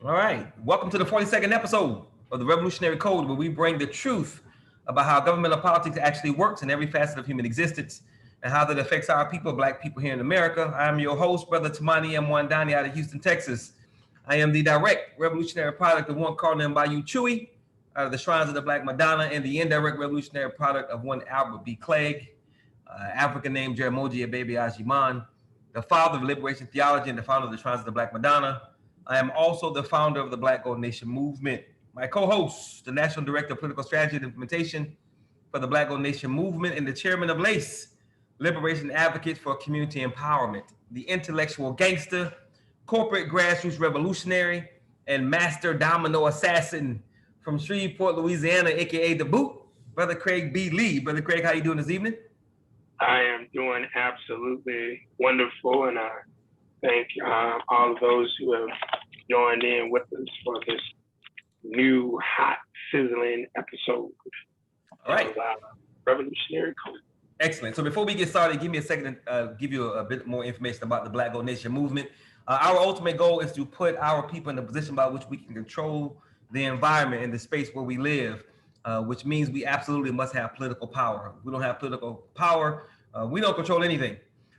All right. Welcome to the 42nd episode of the Revolutionary Code, where we bring the truth about how governmental politics actually works in every facet of human existence and how that affects our people, Black people here in America. I am your host, Brother Tamani M. Wandani out of Houston, Texas. I am the direct revolutionary product of one Cardinal Bayou Chewy out of the Shrines of the Black Madonna, and the indirect revolutionary product of one Albert B. Clegg, African named Jeramogi Abebe Ajiman, the father of liberation theology and the founder of the Shrines of the Black Madonna. I am also the founder of the Black Gold Nation movement. My co-host, the National Director of Political Strategy and Implementation for the Black Gold Nation movement and the chairman of LACE, Liberation Advocate for Community Empowerment, the intellectual gangster, corporate grassroots revolutionary, and master domino assassin from Shreveport, Louisiana, aka The Boot, Brother Craig B. Lee. Brother Craig, how you doing this evening? I am doing absolutely wonderful, and I thank all of those who have joined in with us for this new, hot, sizzling episode All right. of Revolutionary Code. Excellent. So before we get started, give me a second to give you a bit more information about the Black Gold Nation movement. Our ultimate goal is to put our people in a position by which we can control the environment and the space where we live, which means we absolutely must have political power. If we don't have political power, we don't control anything.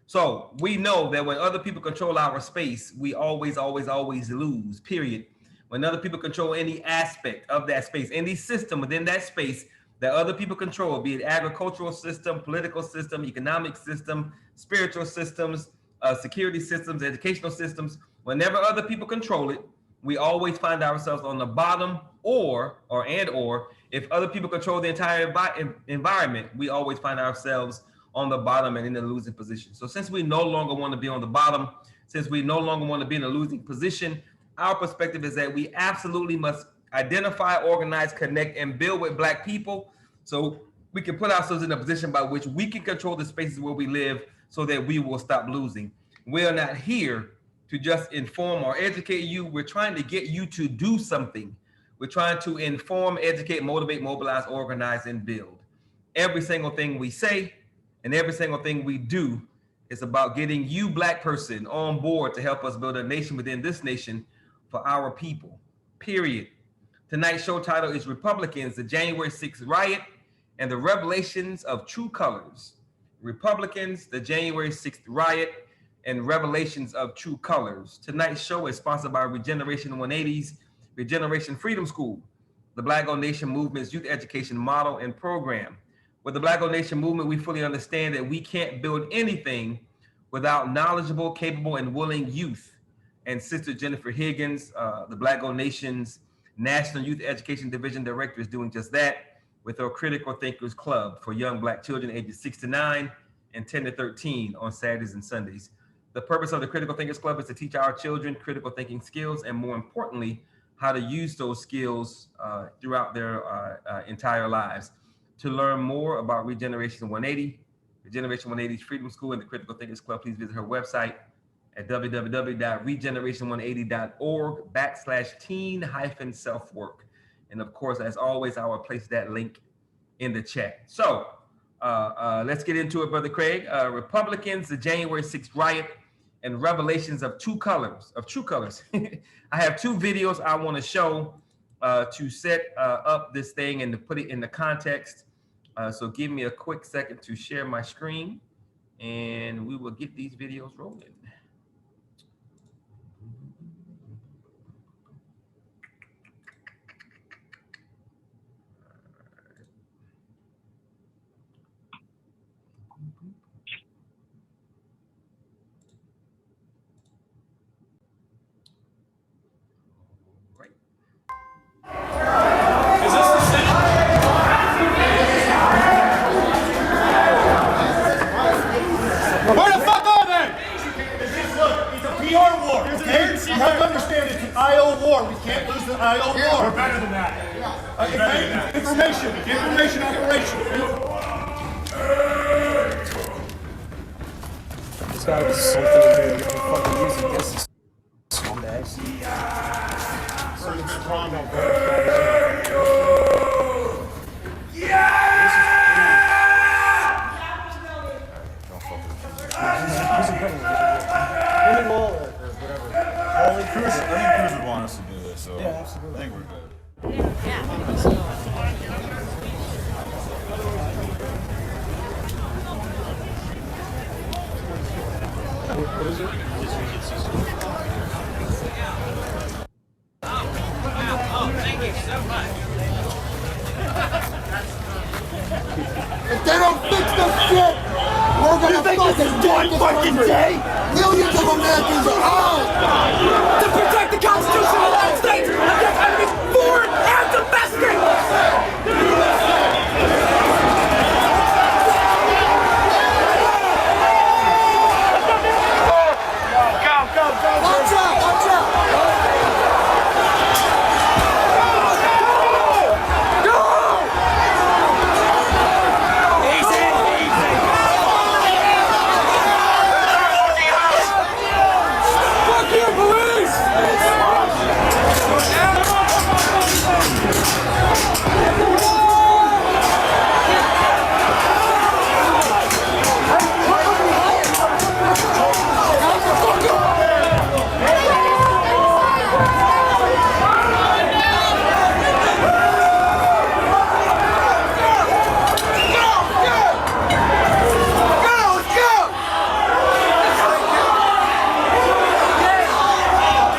So we know that when other people control our space, we always lose, period. When other people control any aspect of that space, any system within that space that other people control, be it agricultural system, political system, economic system, spiritual systems, security systems, educational systems, whenever other people control it, we always find ourselves on the bottom, or if other people control the entire environment, we always find ourselves on the bottom and in a losing position. So since we no longer want to be on the bottom, since we no longer want to be in a losing position, our perspective is that we absolutely must identify, organize, connect, and build with Black people so we can put ourselves in a position by which we can control the spaces where we live so that we will stop losing. We are not here to just inform or educate you. We're trying to get you to do something. We're trying to inform, educate, motivate, mobilize, organize, and build. Every single thing we say and every single thing we do is about getting you, Black person, on board to help us build a nation within this nation for our people, period. Tonight's show title is Republicans, the January 6th Riot, and the Revelations of True Colors. Republicans, the January 6th Riot, and Revelations of True Colors. Tonight's show is sponsored by Regeneration 180's Regeneration Freedom School, the Black Gold Nation Movement's youth education model and program. With the Black Gold Nation Movement, we fully understand that we can't build anything without knowledgeable, capable, and willing youth. And Sister Jennifer Higgins, the Black Gold Nation's National Youth Education Division Director, is doing just that with her Critical Thinkers Club for young Black children ages 6 to 9 and 10 to 13 on Saturdays and Sundays. The purpose of the Critical Thinkers Club is to teach our children critical thinking skills and, more importantly, how to use those skills throughout their entire lives. To learn more about Regeneration 180, Regeneration 180's Freedom School, and the Critical Thinkers Club, please visit her website at www.regeneration180.org/teen-self-work. And of course, as always, I will place that link in the chat. So let's get into it, Brother Craig. Republicans, the January 6th Riot, and Revelations of True Colors. I have two videos I want to show to set up this thing and to put it in the context. So give me a quick second to share my screen, and we will get these videos rolling. Where the fuck are they? Look, it's a PR war, okay? You have to understand it's an IO war. We can't lose the IO war. We're better than that. Information operation. There's gotta be something in here to get the fucking music. This is scumbags. Something strong out I think Cruz would want us to do this. so Yeah, absolutely. I think we're good. What is it? If they don't fix this shit, we're gonna fucking day. Millions of Americans are out. To protect the Constitution of the United States against enemies foreign and domestic! Watch out, watch out. Fuck you, police!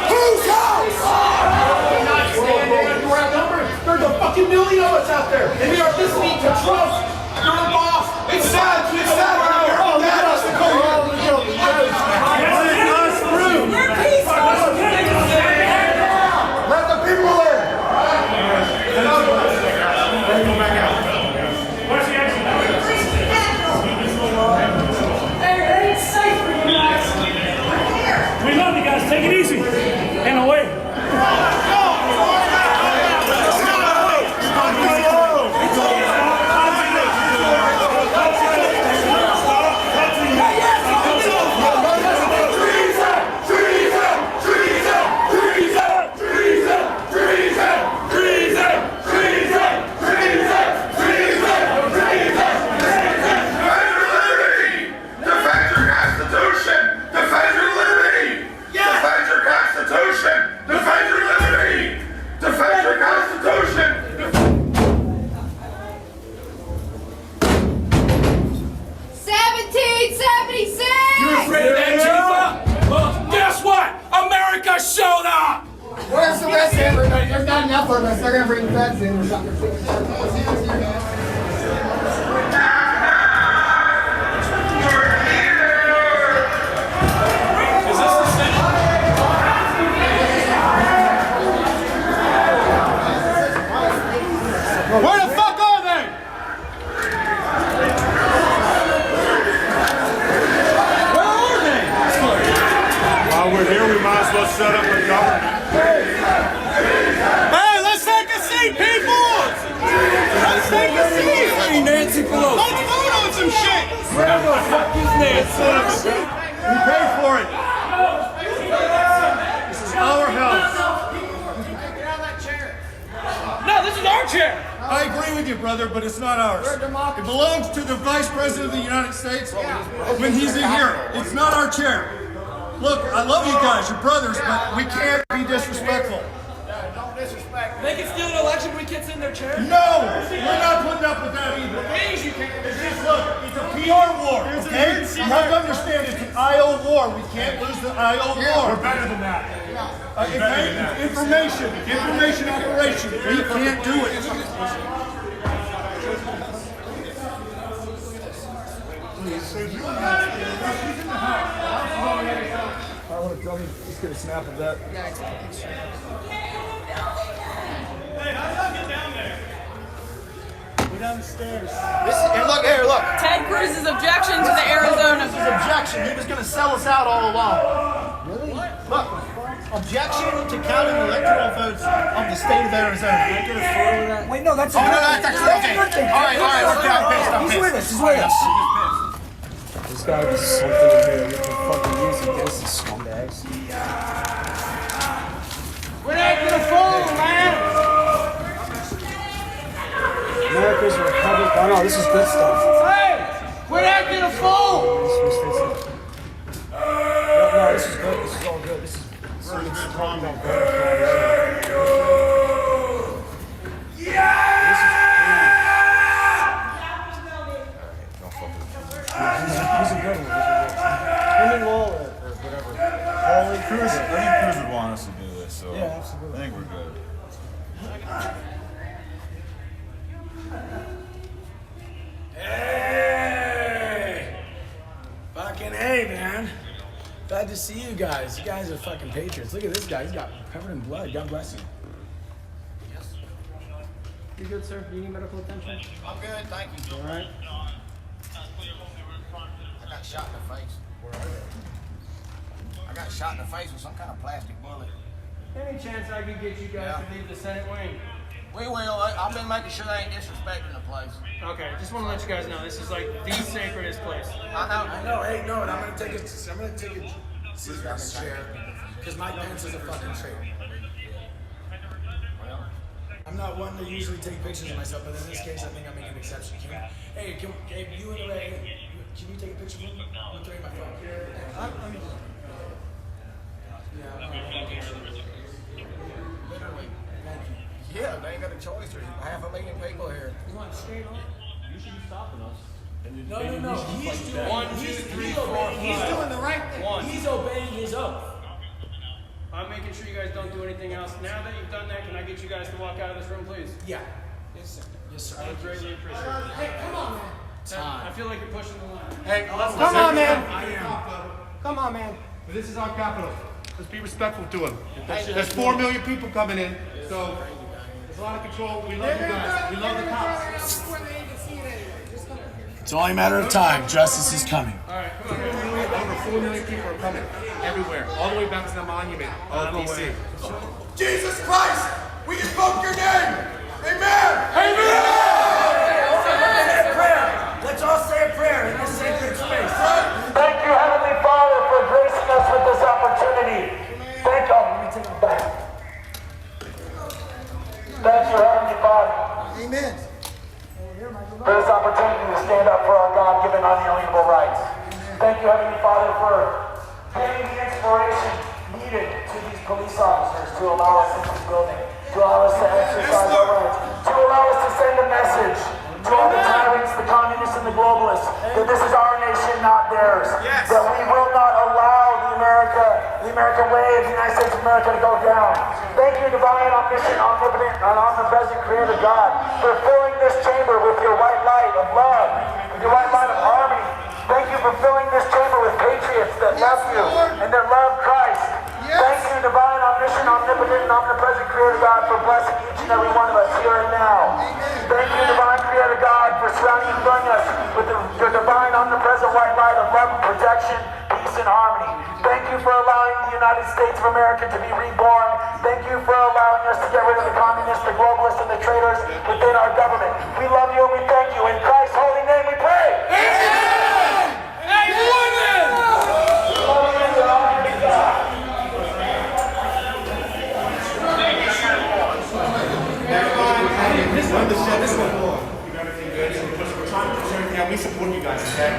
Whose house? There's a fucking million of us out there, and we are listening to Trump. You're the boss. It's sad. It's sad. Oh, that us to come You're peaceful! Let the people in. Hey, it ain't safe for you guys! We love you guys. Take it easy. And away. Defend your Constitution! Defend your liberty! Defend your Constitution! Defend your liberty! Defend your Constitution! 1776! You're afraid of that, Antifa? Well, guess what? America showed up! Where's the rest of everybody? There's not enough of us. They're gonna bring the vets in or something. Where the fuck are they? Where are they? While we're here, we might as well set up a government. Hey, let's take a seat, people! Let's take a seat! Hey, Nancy Pelosi! Let's vote on some shit! Where the fuck is Nancy? We paid for it. This is our house. No, this is our chair! I agree with you, brother, but it's not ours. It belongs to the Vice President of the United States when he's in here. It's not our chair. Look, I love you guys, you're brothers, but we can't be disrespectful. They can steal an election, we can't sit in their chair? No! We're not putting up with that either. It's just, look, it's a PR war, okay? You have to understand, it's an IO war. We can't lose the IO war. We're better than that. Information operation. We can't do it. I want to tell me, just get a snap of that. And look here, look. Ted Cruz's objection to the Arizona. This is objection. He was going to sell us out all along. Really? Look, objection to counting electoral votes of the state of Arizona. Wait, no, that's Oh, no, that's actually okay. All right, okay, I'm pissed, I'm He's pissed. with us, he's with us. There's gotta be something in here we can fucking use against these scumbags. We're acting a fool, man! America's a republic. Oh no, this is good stuff. Hey! We're acting a fool! No, this is good. This is all good. This is strong. Cruz would want us to do this, so Yeah, absolutely. I think we're good. Hey! Fucking hey, man. Glad to see you guys. You guys are fucking patriots. Look at this guy. He's got covered in blood. God bless you. You good, sir? Do you need medical attention? I'm good, thank you. All right. I got shot in the face. I got shot in the face with some kind of plastic bullet. Any chance I could get you guys to leave the Senate wing? We will. I've been making sure they ain't disrespecting the place. Okay, just want to let you guys know this is like the sacredest place. I know. Hey, no, and I'm gonna take a seat in the chair because Mike Pence is a fucking traitor. I'm not one to usually take pictures of myself, but in this case, I think I'm making an exception. Can you and Ray, can you take a picture of me? I'm gonna throw you my phone. Literally. Thank you. Yeah, they ain't got a choice. There's 500,000 people here. You want straight on? You should be stopping us. No. He's doing. One, two, three, four, five. He's doing the right thing. One. He's obeying his oath. I'm making sure you guys don't do anything else. Now that you've done that, can I get you guys to walk out of this room, please? Yeah. Yes, sir. Yes, sir. I would greatly appreciate it. Hey, come on, man. I feel like you're pushing the line. Hey, come on, man. I am. Come on, man. This is our capital. Let's be respectful to him. There's 4 million people coming in, so there's a lot of control. We love you guys. We love the cops. It's only a matter of time. Justice is coming. All right, come on. Over 4 million people are coming everywhere, all the way back to the monument of DC. Jesus Christ, we invoke your name. Amen. Let's all say a prayer in this sacred space. Thank you, Heavenly Father, for gracing us with this opportunity. Thank you. Let me take it back. Thank you, Heavenly Father. Amen. For this opportunity to stand up for our God-given unalienable rights. Thank you, Heavenly Father, for giving the inspiration needed to these police officers to allow us into this building, to allow us to exercise our rights, to allow us to send a message to all the tyrants, the communists, and the globalists, that this is our nation, not theirs. That we will not allow the American way of the United States of America to go down. Thank you, divine, omniscient, omnipotent, and omnipresent Creator God, for filling this chamber with your white light of love, with your white light of harmony. Thank you for filling this chamber with patriots that love you and that love Christ. Thank you, divine, omniscient, omnipotent, and omnipresent Creator God, for blessing each and every one of us here and now. Thank you, divine Creator God, for surrounding and filling us with your divine, omnipresent white light of love and protection, peace and harmony. Thank you for allowing the United States of America to be reborn. Thank you for allowing us to get rid of the communists, the globalists, and the traitors within our government. We love you and we thank you. In Christ's holy name we pray. Amen! Amen! We're trying to push everything out. We support you guys, okay?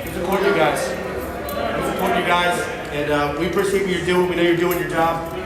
We support you guys. We support you guys, and we appreciate what you're doing. We know you're doing your job.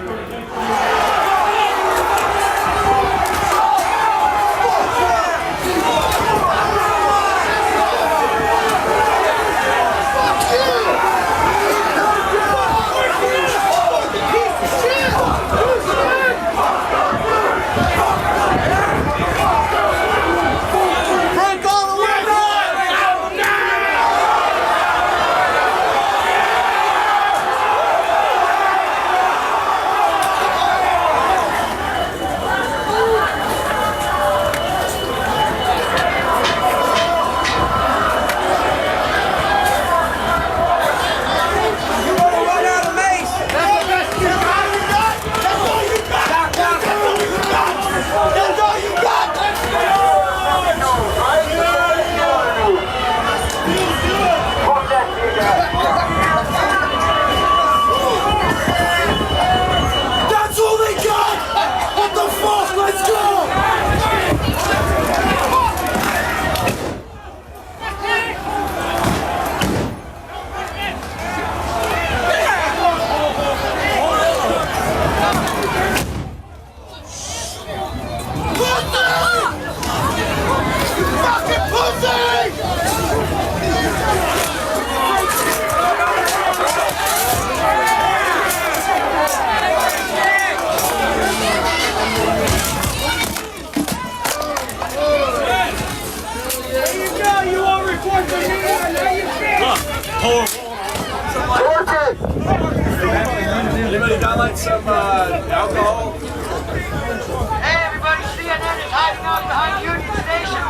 want some alcohol? Hey, everybody, CNN is hiding out behind Union Station.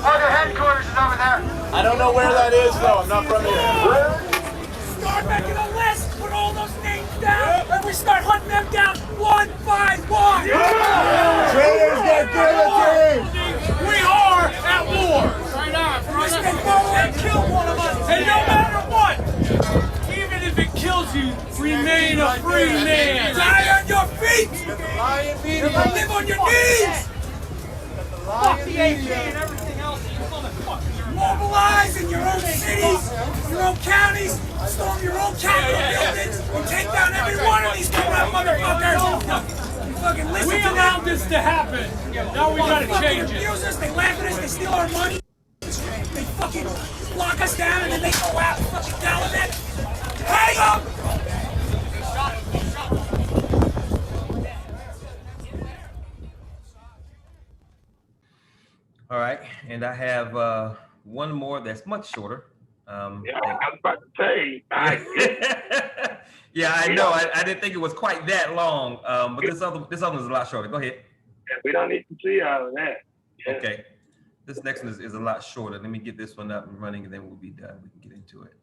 Oh, their headquarters is over there. I don't know where that is, though. I'm not from here. Start making a list, put all those names down, and we start hunting them down one by one. Traitors get guillotined! We are at war. Right on. We can go and kill one of us, and no matter what, even if it kills you, remain a free man. Die on your feet. Live on your knees. Fuck the AP and everything else. Mobilize in your own cities, your own counties, storm your own Capitol buildings, and take down every one of these corrupt motherfuckers. Fucking listen We to allowed them. this to happen. Now we gotta change They it. abuse us, they laugh at us, they steal our money, they fucking lock us down, and then they go out and fucking gallivant. Hang up! All right, and I have one more that's much shorter. Yeah, I was about to say. Yeah, I know. I didn't think it was quite that long, but this other one is a lot shorter. Go ahead. We don't need to see all of that. Yeah. Okay, this next one is a lot shorter. Let me get this one up and running, and then we'll be done. We can get into it.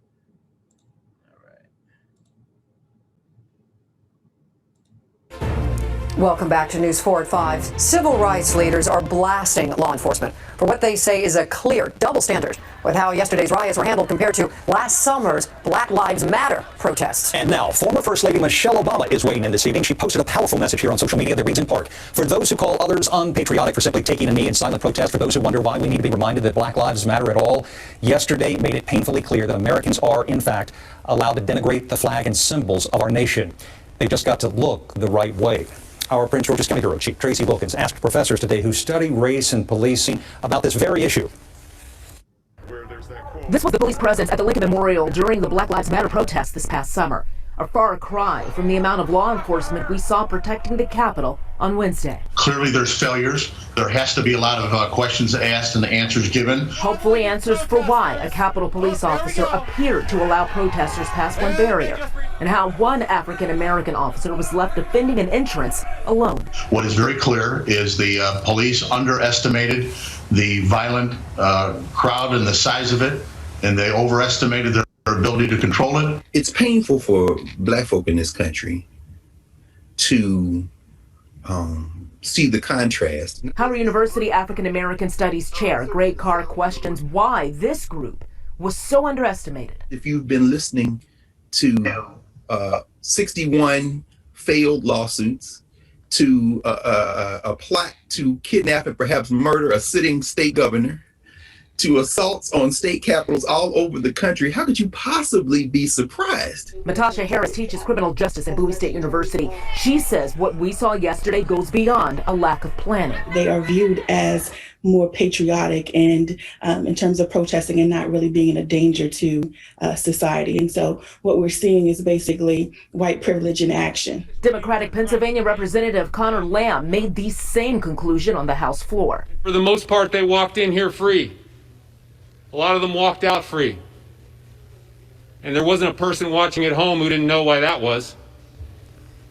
Welcome back to News 4 at 5. Civil rights leaders are blasting law enforcement for what they say is a clear double standard with how yesterday's riots were handled compared to last summer's Black Lives Matter protests. And now, former First Lady Michelle Obama is weighing in this evening. She posted a powerful message here on social media that reads in part, for those who call others unpatriotic for simply taking a knee in silent protest, for those who wonder why we need to be reminded that Black lives matter at all, yesterday made it painfully clear that Americans are, in fact, allowed to denigrate the flag and symbols of our nation. They've just got to look the right way. Our Prince George's County Bureau Chief Tracy Wilkins asked professors today who study race and policing about this very issue. This was the police presence at the Lincoln Memorial during the Black Lives Matter protests this past summer. A far cry from the amount of law enforcement we saw protecting the Capitol on Wednesday. Clearly there's failures. There has to be a lot of questions asked and answers given. Hopefully answers for why a Capitol police officer appeared to allow protesters past one barrier, and how one African-American officer was left defending an entrance alone. What is very clear is the police underestimated the violent crowd and the size of it, and they overestimated their ability to control it. It's painful for Black folk in this country to see the contrast. Howard University African American Studies Chair Greg Carr questions why this group was so underestimated. If you've been listening to 61 failed lawsuits, to a plot to kidnap and perhaps murder a sitting state governor, to assaults on state capitals all over the country, how could you possibly be surprised? Natasha Harris teaches criminal justice at Bowie State University. She says what we saw yesterday goes beyond a lack of planning. They are viewed as more patriotic and in terms of protesting and not really being a danger to society. And so what we're seeing is basically white privilege in action. Democratic Pennsylvania Representative Connor Lamb made the same conclusion on the House floor. For the most part, they walked in here free. A lot of them walked out free. And there wasn't a person watching at home who didn't know why that was,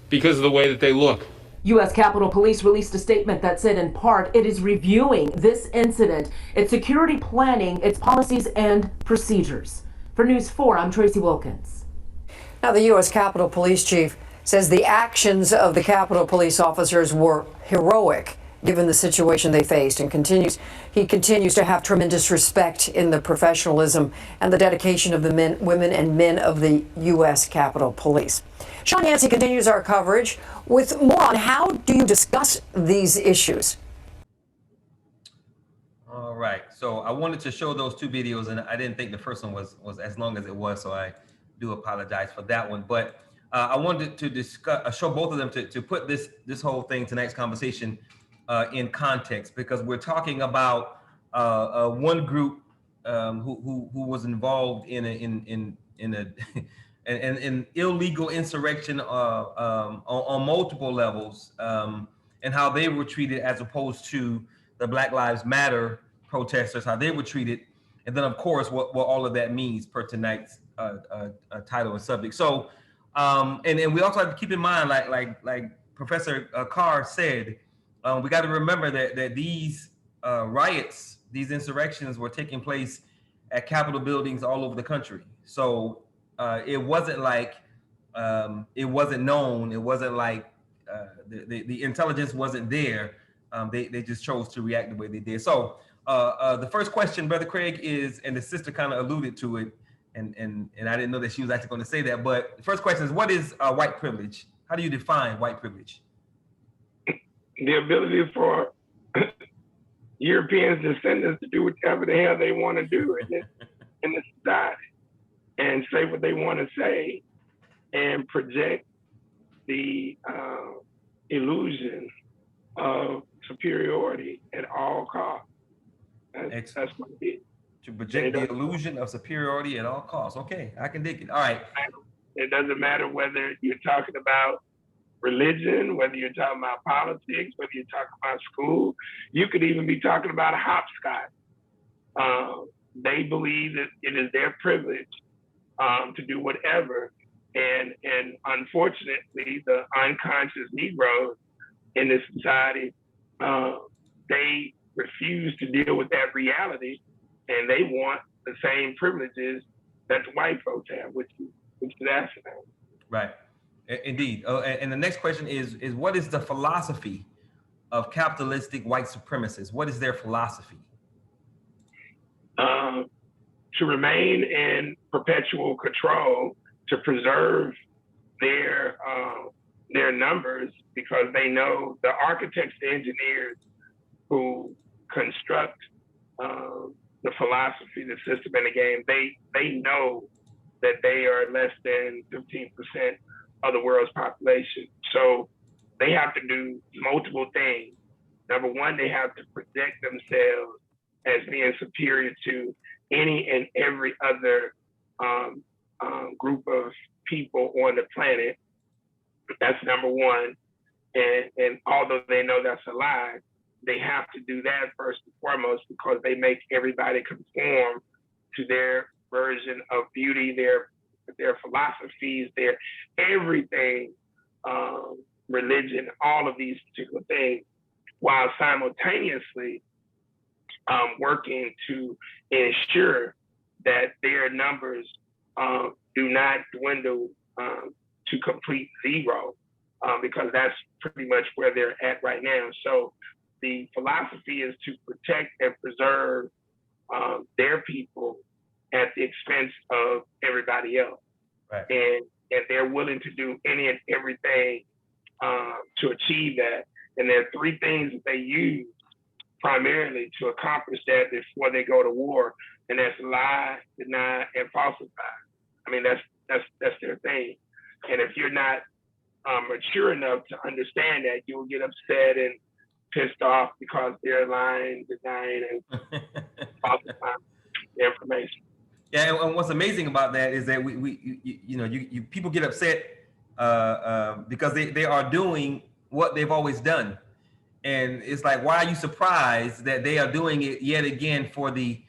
because of the way that they look. U.S. Capitol Police released a statement that said, in part, it is reviewing this incident, its security planning, its policies and procedures. For News 4, I'm Tracy Wilkins. Now, the U.S. Capitol Police Chief says the actions of the Capitol Police officers were heroic, given the situation they faced, and he continues to have tremendous respect in the professionalism and the dedication of the men, women, and men of the U.S. Capitol Police. Sean Yancey continues our coverage with more on how do you discuss these issues. All right, so I wanted to show those two videos, and I didn't think the first one was as long as it was, so I do apologize for that one. But I wanted to discuss, show both of them to put this whole thing, tonight's conversation, in context, because we're talking about one group who was involved in an illegal insurrection on multiple levels, and how they were treated as opposed to the Black Lives Matter protesters, how they were treated, and then of course what all of that means per tonight's title and subject. So And we also have to keep in mind, like Professor Carr said, we got to remember that these riots, these insurrections were taking place at Capitol buildings all over the country. So it wasn't like it wasn't known. It wasn't like the intelligence wasn't there. They just chose to react the way they did. So the first question, Brother Craig, is, and the sister kind of alluded to it, and I didn't know that she was actually going to say that. But the first question is, what is white privilege? How do you define white privilege? The ability for Europeans descendants to do whatever the hell they want to do in the society and say what they want to say and project the illusion of superiority at all costs. That's what it is. To project the illusion of superiority at all costs. Okay, I can dig it. All right. It doesn't matter whether you're talking about religion, whether you're talking about politics, whether you're talking about school. You could even be talking about a hopscotch. They believe that it is their privilege to do whatever. And unfortunately, the unconscious Negroes in this society, they refuse to deal with that reality, and they want the same privileges that the white folks have, which is asinine. Right. Indeed. And the next question is what is the philosophy of capitalistic white supremacists? What is their philosophy? To remain in perpetual control, to preserve their numbers, because they know the architects, the engineers who construct the philosophy, the system, and the game, they know that they are less than 15% of the world's population. So they have to do multiple things. Number one, they have to project themselves as being superior to any and every other group of people on the planet. That's number one. And although they know that's a lie, they have to do that first and foremost because they make everybody conform to their version of beauty, their philosophies, their everything, religion, all of these particular things, while simultaneously working to ensure that their numbers do not dwindle to complete zero, because that's pretty much where they're at right now. So the philosophy is to protect and preserve their people at the expense of everybody else. Right. And they're willing to do any and everything to achieve that. And there are three things that they use primarily to accomplish that before they go to war, and that's lie, deny, and falsify. I mean, that's their thing. And if you're not mature enough to understand that, you will get upset and pissed off because they're lying, denying, and falsifying the information. Yeah, and what's amazing about that is that you people get upset because they are doing what they've always done, and it's like, why are you surprised that they are doing it yet again for the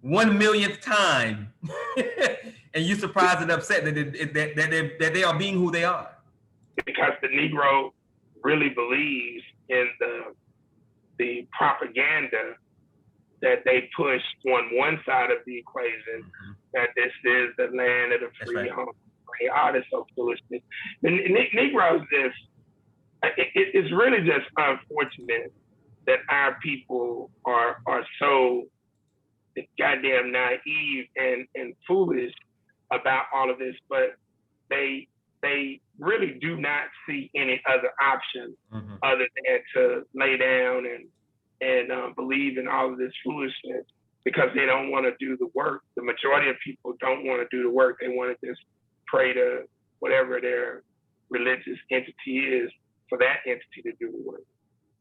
1 millionth time, and you're surprised and upset that they are being who they are? Because the Negro really believes in the propaganda that they push on one side of the equation, that this is the land of the free, home free, all this so foolishness. The Negroes it's really just unfortunate that our people are so goddamn naive and foolish about all of this, but they really do not see any other option other than to lay down and believe in all of this foolishness, because they don't want to do the work. The majority of people don't want to do the work. They want to just pray to whatever their religious entity is for that entity to do the work.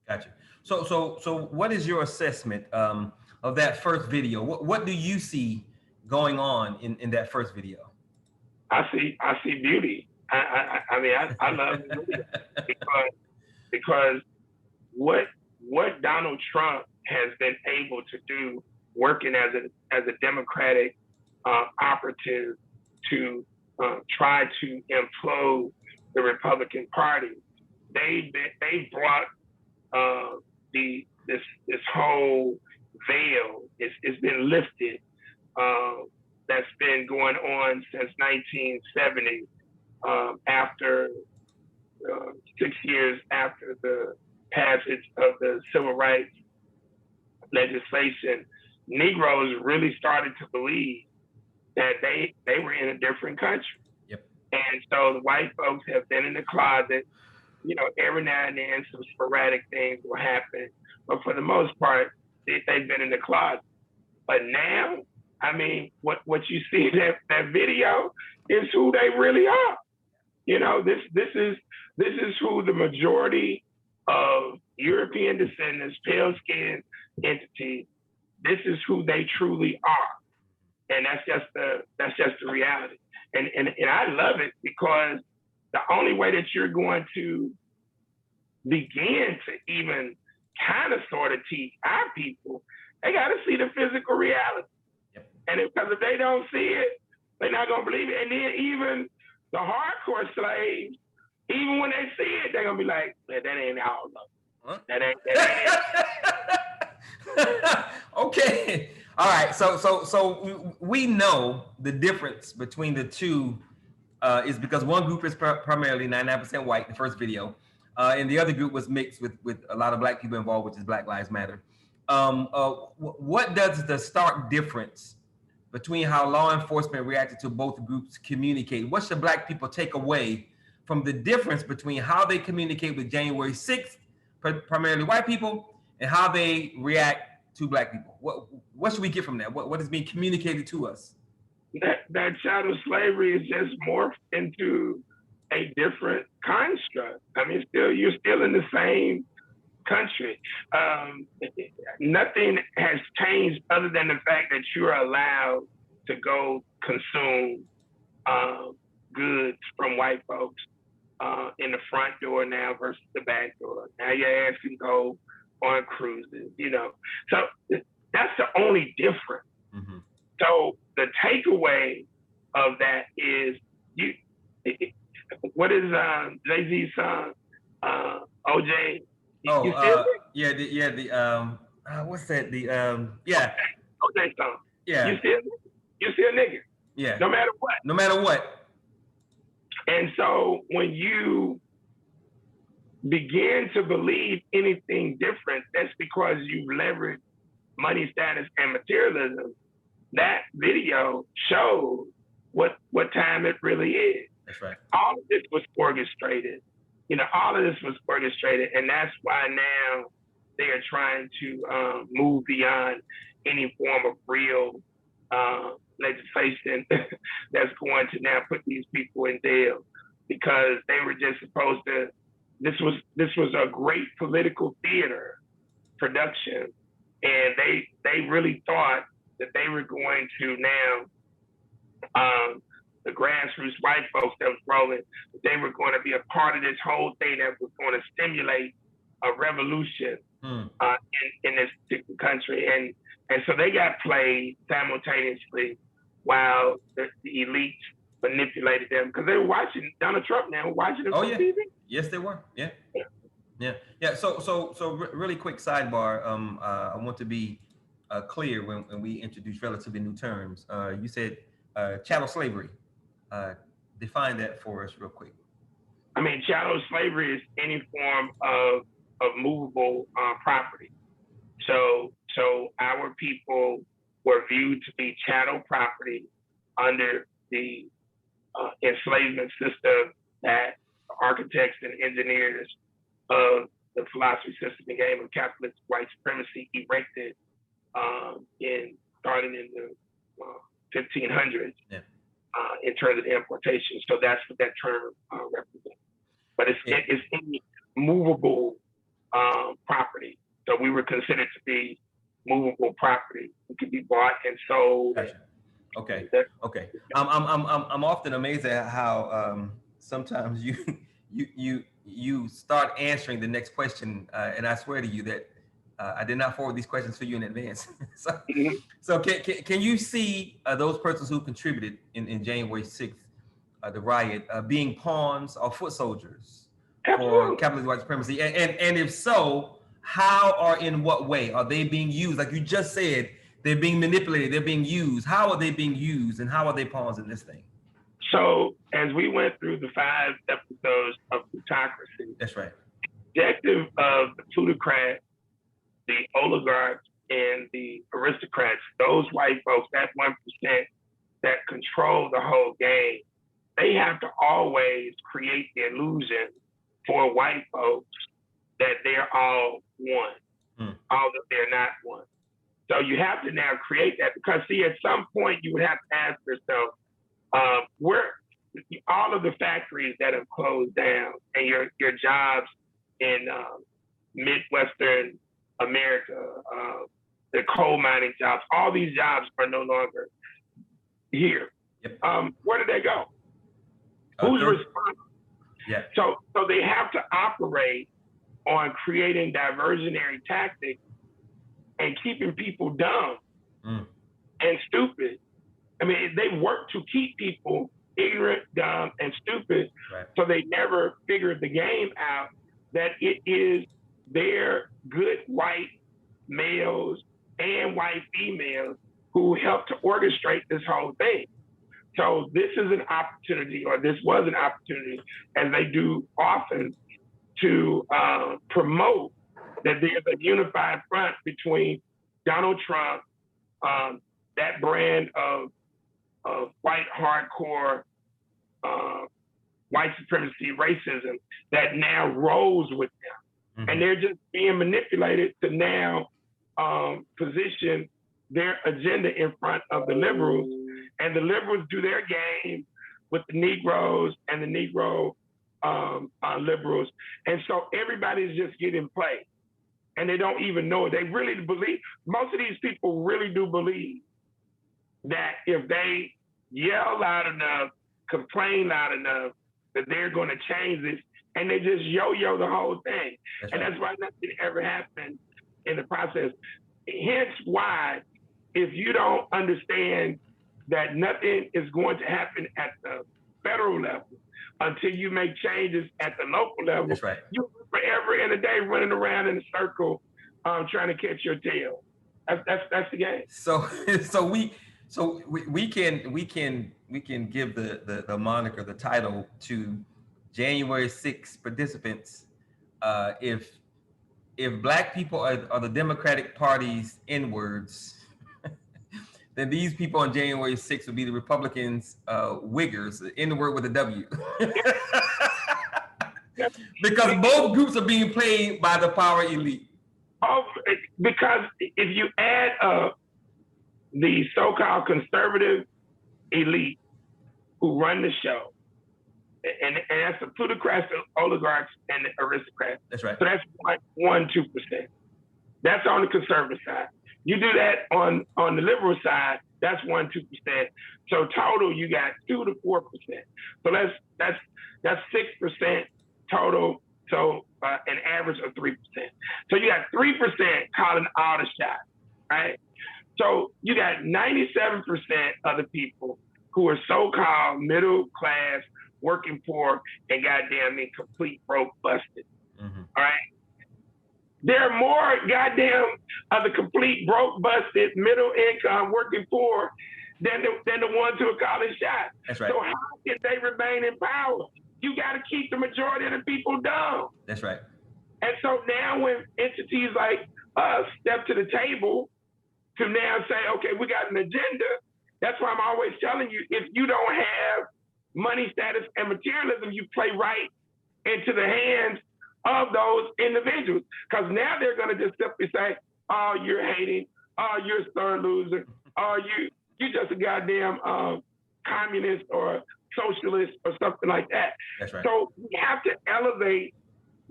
Gotcha. So what is your assessment of that first video? What do you see going on in that first video? I see beauty. I mean, I love it because what Donald Trump has been able to do, working as a Democratic operative to tried to implode the Republican Party, they brought this whole veil. It's been lifted. That's been going on since 1970. After 6 years after the passage of the Civil Rights legislation, Negroes really started to believe that they were in a different country. Yep. And so the white folks have been in the closet. You know, every now and then some sporadic things will happen, but for the most part, they've been in the closet. But now, I mean, what you see in that video is who they really are. You know, this is who the majority of European descendants, pale skinned entities, this is who they truly are. And that's just the reality. And I love it, because the only way that you're going to begin to even kind of sort of teach our people, they got to see the physical reality. Yep. And because if they don't see it, they're not going to believe it. And then even the hardcore slaves, even when they see it, they're going to be like, that ain't all of them. Huh? That ain't Okay. All right. So we know the difference between the two is because one group is primarily 99% white, the first video, and the other group was mixed with a lot of black people involved, which is Black Lives Matter. What does the stark difference between how law enforcement reacted to both groups communicate? What should black people take away from the difference between how they communicate with January 6th, primarily white people, and how they react to black people? What should we get from that? What is being communicated to us? That chattel slavery is just morphed into a different construct. I mean, you're still in the same country. Nothing has changed other than the fact that you're allowed to go consume goods from white folks in the front door now versus the back door. Now your ass can go on cruises, you know. So that's the only difference. Mm-hmm. So the takeaway of that is what is Jay-Z's song? OJ. What's that? OJ song. Yeah. You see a nigga. Yeah. No matter what. No matter what. And so when you begin to believe anything different, that's because you leverage money, status, and materialism. That video shows what time it really is. That's right. All of this was orchestrated. You know, all of this was orchestrated, and that's why now they are trying to move beyond any form of real legislation that's going to now put these people in jail, because they were just supposed to. This was a great political theater production, and they really thought that they were going to now, the grassroots white folks that was rolling, they were going to be a part of this whole thing that was going to stimulate a revolution in this particular country. And so they got played simultaneously while the elites manipulated them, because they were watching Donald Trump now, watching him on TV. Yes, they were. Yeah. So really quick sidebar. I want to be clear when we introduce relatively new terms. You said chattel slavery. Define that for us real quick. I mean, chattel slavery is any form of movable property. So our people were viewed to be chattel property under the enslavement system that architects and engineers of the philosophy system and game of capitalist white supremacy erected starting in the 1500s in terms of importation. So that's what that term represents. But it's any movable property. So we were considered to be movable property. It could be bought and sold. Gotcha. Okay. I'm often amazed at how sometimes you start answering the next question, and I swear to you that I did not forward these questions to you in advance. So can you see those persons who contributed in January 6th the riot, being pawns or foot soldiers Absolutely. for capitalist white supremacy? And if so, how or in what way are they being used? Like you just said, they're being manipulated, they're being used. How are they being used, and how are they pawns in this thing? So as we went through the 5 episodes of Plutocracy, that's right. The objective of the plutocrats, the oligarchs, and the aristocrats, those white folks, that 1% that control the whole game, they have to always create the illusion for white folks that they're all one, although they're not one. So you have to now create that, because see, at some point you would have to ask yourself, where all of the factories that have closed down and your jobs in Midwestern America, the coal mining jobs, all these jobs are no longer here. Yep. Where did they go? Who's responsible? Yeah. So they have to operate on creating diversionary tactics and keeping people dumb and stupid. I mean, they work to keep people ignorant, dumb, and stupid, so they never figured the game out that it is their good white males and white females who help to orchestrate this whole thing. So this is an opportunity, or this was an opportunity, as they do often, to promote that there's a unified front between Donald Trump, that brand of white hardcore white supremacy racism that now rolls with them. And they're just being manipulated to now position their agenda in front of the liberals. And the liberals do their game with the Negroes and the Negro liberals. And so everybody's just getting played. And they don't even know it. They really believe, most of these people really do believe that if they yell loud enough, complain loud enough, that they're going to change this. And they just yo-yo the whole thing. That's why nothing ever happened in the process. Hence why, if you don't understand that nothing is going to happen at the federal level until you make changes at the local level, you're forever and a day running around in a circle trying to catch your tail. That's the game. So we can give the moniker, the title to January 6th participants. If Black people are the Democratic Party's N-words, then these people on January 6th would be the Republicans' Wiggers, the N-word with a W. Because both groups are being played by the power elite. Oh, because if you add up the so-called conservative elite who run the show, and that's the plutocrats, the oligarchs, and the aristocrats. That's right. So that's 2%. That's on the conservative side. You do that on the liberal side, that's 1-2%. So total, you got 2 to 4%. So that's 6% total. So an average of 3%. So you got 3% calling all the shots, right? So you got 97% of the people who are so-called middle class, working poor, and goddamn in complete broke busted. All right. There are more goddamn of the complete broke busted, middle income, working poor than the ones who are calling shots. That's right. So how can they remain in power? You got to keep the majority of the people dumb. That's right. And so now when entities like us step to the table to now say, okay, we got an agenda. That's why I'm always telling you, if you don't have money, status, and materialism, you play right into the hands of those individuals. Because now they're going to just simply say, oh, you're hating. Oh, you're a star loser. Oh, you're just a goddamn communist or socialist or something like that. That's right. So we have to elevate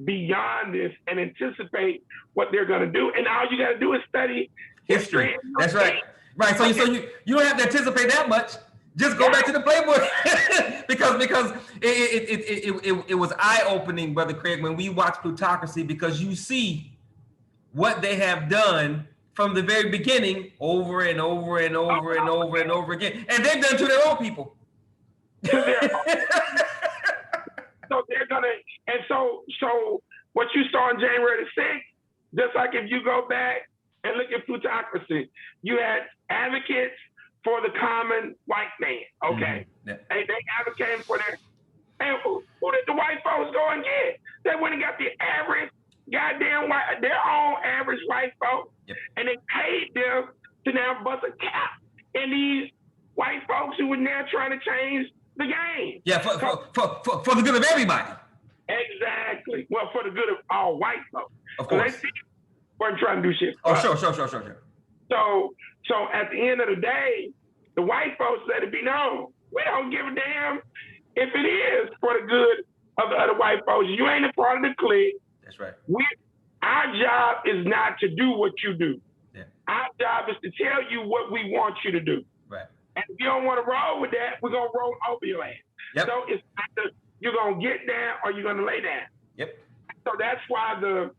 beyond this and anticipate what they're going to do. And all you got to do is study history. That's right. Right. So you don't have to anticipate that much. Just go back to the playbook because it was eye-opening, Brother Craig, when we watch Plutocracy, because you see what they have done from the very beginning over and over and over and over and over again. And they've done to their own people. to their so they're gonna, and so what you saw on January the 6th, just like if you go back and look at plutocracy, you had advocates for the common white man. Okay, they advocated for their. And who did the white folks go and get? They went and got the average goddamn white, their own average white folks, and they paid them to now bust a cap in these white folks who were now trying to change the game. Yeah, for the good of everybody. Exactly. Well, for the good of all white folks. Of course. They weren't trying to do shit. Oh, sure. So at the end of the day, the white folks let it be known, we don't give a damn if it is for the good of the other white folks. You ain't a part of the clique. That's right. Our job is not to do what you do. Yeah. Our job is to tell you what we want you to do. Right. And if you don't want to roll with that, we're going to roll over your ass. Yep. So it's either you're going to get down or you're going to lay down. Yep. So that's why the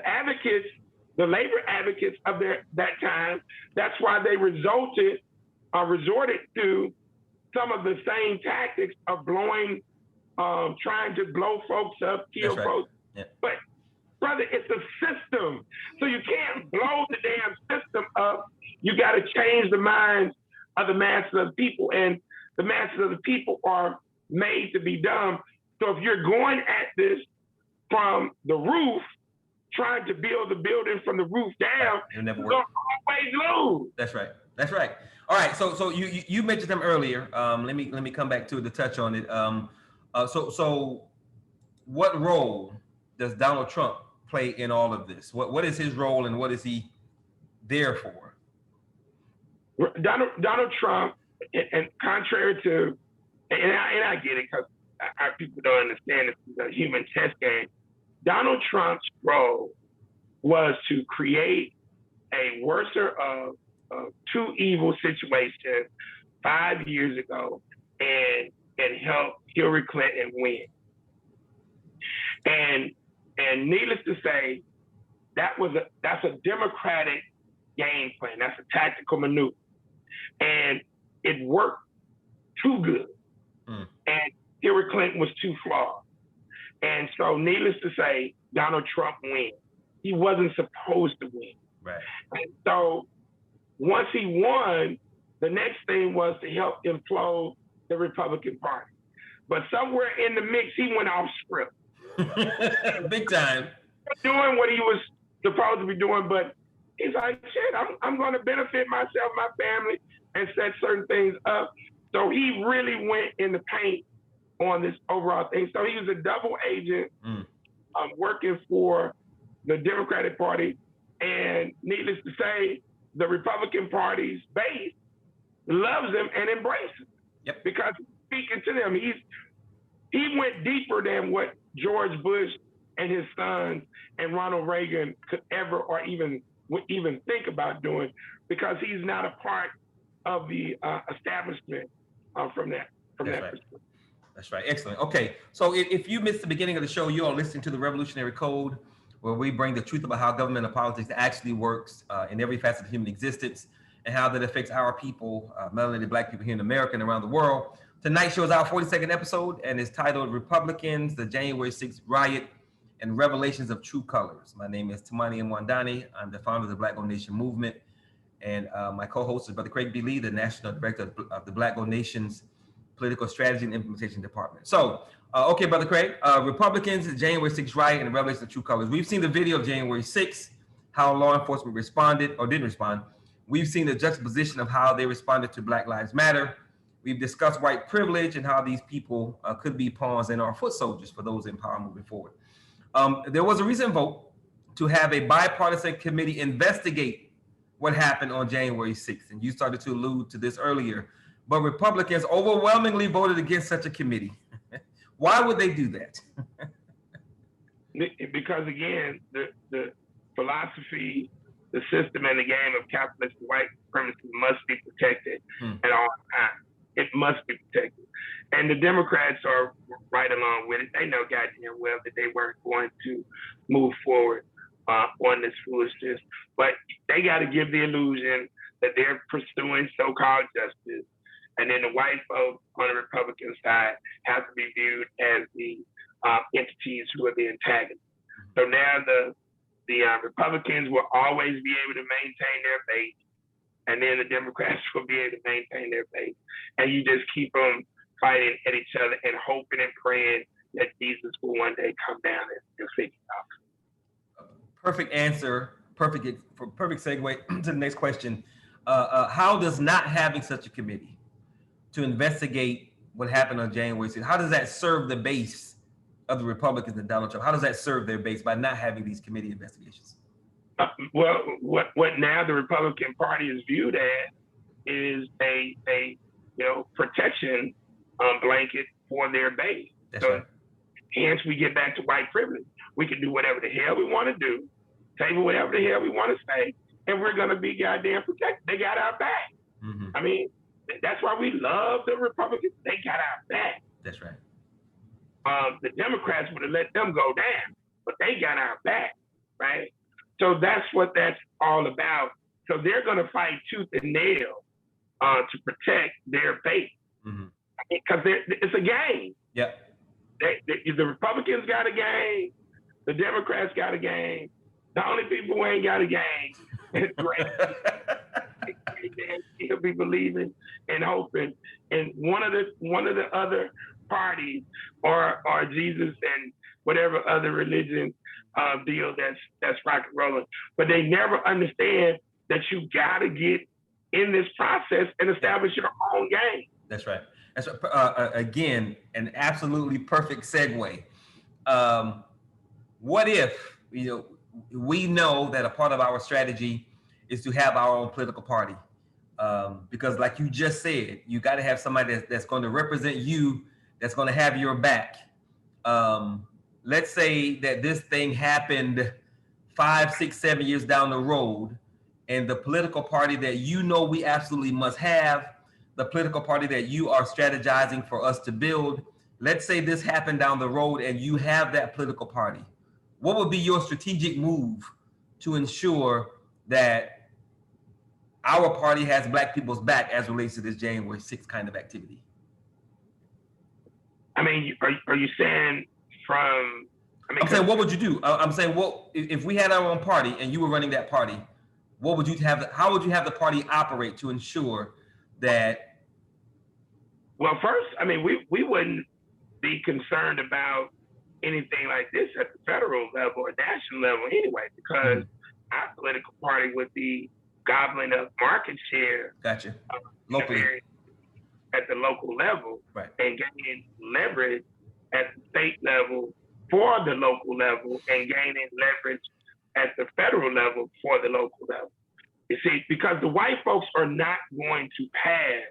advocates, the labor advocates of that time, that's why they resorted to some of the same tactics of blowing, trying to blow folks up, kill folks. Yeah. But brother, it's a system. So you can't blow the damn system up. You got to change the minds of the masses of the people, and the masses of the people are made to be dumb. So if you're going at this from the roof, trying to build the building from the roof down, it'll never you're work. gonna always lose. That's right. That's right. All right. So you mentioned them earlier. Let me come back to it to touch on it. So what role does Donald Trump play in all of this? What is his role, and what is he there for? Donald Trump, and contrary to, and I get it because our people don't understand it's a human chess game. Donald Trump's role was to create a worser of two evil situations 5 years ago and help Hillary Clinton win. And needless to say, that's a Democratic game plan. That's a tactical maneuver. And it worked too good. And Hillary Clinton was too flawed. And so needless to say, Donald Trump wins. He wasn't supposed to win. Right. And so once he won, the next thing was to help implode the Republican Party. But somewhere in the mix, he went off script. Big time. Doing what he was supposed to be doing, but he's like, shit, I'm going to benefit myself, my family, and set certain things up. So he really went in the paint on this overall thing. So he was a double agent working for the Democratic Party. And needless to say, the Republican Party's base loves him and embraces him. Yep. Because he's speaking to them. He went deeper than what George Bush and his sons and Ronald Reagan could ever or even think about doing, because he's not a part of the establishment from that perspective. That's right. Excellent. Okay. So if you missed the beginning of the show, you are listening to the Revolutionary Code, where we bring the truth about how government and politics actually works in every facet of human existence, and how that affects our people, melanated Black people here in America and around the world. Tonight's show is our 42nd episode, and it's titled Republicans, the January 6th Riot, and Revelations of True Colors. My name is Tamani Mwandani. I'm the founder of the Black Gold Nation movement. And my co-host is Brother Craig B. Lee, the National Director of the Black Gold Nation's Political Strategy and Implementation Department. So, okay, Brother Craig, Republicans, the January 6th Riot, and Revelations of True Colors. We've seen the video of January 6th, how law enforcement responded or didn't respond. We've seen the juxtaposition of how they responded to Black Lives Matter. We've discussed white privilege and how these people could be pawns and are foot soldiers for those in power moving forward. There was a recent vote to have a bipartisan committee investigate what happened on January 6th. And you started to allude to this earlier, but Republicans overwhelmingly voted against such a committee. Why would they do that? Because again, the philosophy, the system, and the game of capitalist white supremacy must be protected at all times. It must be protected. And the Democrats are right along with it. They know goddamn well that they weren't going to move forward on this foolishness, but they got to give the illusion that they're pursuing so-called justice and then the white folks on the Republican side have to be viewed as the entities who are the antagonists. So now the Republicans will always be able to maintain their base, and then the Democrats will be able to maintain their base, and you just keep them fighting at each other and hoping and praying that Jesus will one day come down and fix it up. Perfect answer. Perfect segue to the next question. How does not having such a committee to investigate what happened on January 6th, how does that serve the base of the Republicans and Donald Trump? How does that serve their base by not having these committee investigations? Well, what now the Republican Party is viewed as is a protection blanket for their base. That's so right. Hence, we get back to white privilege. We can do whatever the hell we want to do, say whatever the hell we want to say, and we're going to be goddamn protected. They got our back. Mm-hmm. I mean, that's why we love the Republicans. They got our back. That's right. The Democrats would have let them go down, but they got our back, right? So that's what that's all about. So they're going to fight tooth and nail to protect their base, because it's a game. Yep. The Republicans got a game, the Democrats got a game. The only people who ain't got a game is great. He'll be believing and hoping, and one of the other parties or Jesus and whatever other religion deal that's rock and rolling. But they never understand that you got to get in this process and establish your own game. That's right. That's again, an absolutely perfect segue. What if we know that a part of our strategy is to have our own political party, because, like you just said, you got to have somebody that's going to represent you, that's going to have your back. Let's say that this thing happened 5, 6, 7 years down the road, and the political party that we absolutely must have, the political party that you are strategizing for us to build, let's say this happened down the road and you have that political party. What would be your strategic move to ensure that our party has Black people's back as relates to this January 6th kind of activity? I mean, are you saying from? I'm saying, what would you do? I'm saying, what if we had our own party and you were running that party? What would you have? How would you have the party operate to ensure that? Well, first, I mean, we wouldn't be concerned about anything like this at the federal level or national level anyway, because our political party would be gobbling up market share. Gotcha. Locally. At the local level, right, and gaining leverage at the state level for the local level, and gaining leverage at the federal level for the local level. You see, because the white folks are not going to pass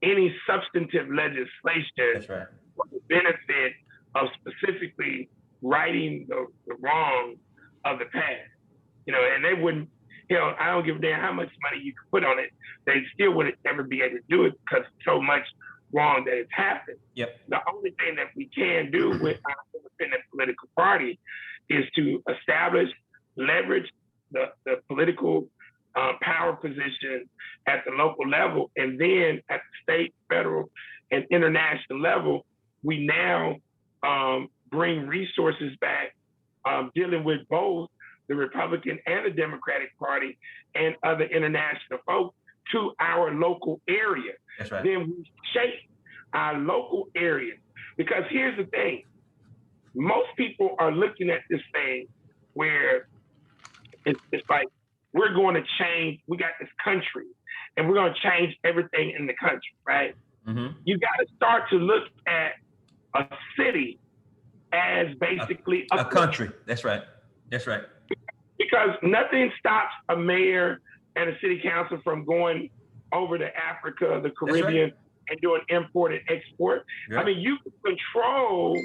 any substantive legislation for the benefit of specifically righting the wrong of the past. And they wouldn't, I don't give a damn how much money you can put on it. They still wouldn't ever be able to do it because so much wrong that has happened. Yep. The only thing that we can do with our independent political party is to establish, leverage the political power position at the local level, and then at the state, federal, and international level, we now bring resources back, dealing with both the Republican and the Democratic Party and other international folks to our local area. That's right. Then we shape our local area. Because here's the thing, most people are looking at this thing where it's like, we're going to change, we got this country, and we're going to change everything in the country, right? Mm-hmm. You got to start to look at a city as basically a country. That's right. That's right. Because nothing stops a mayor and a city council from going over to Africa, the Caribbean, and doing import and export. Yeah. I mean, you can control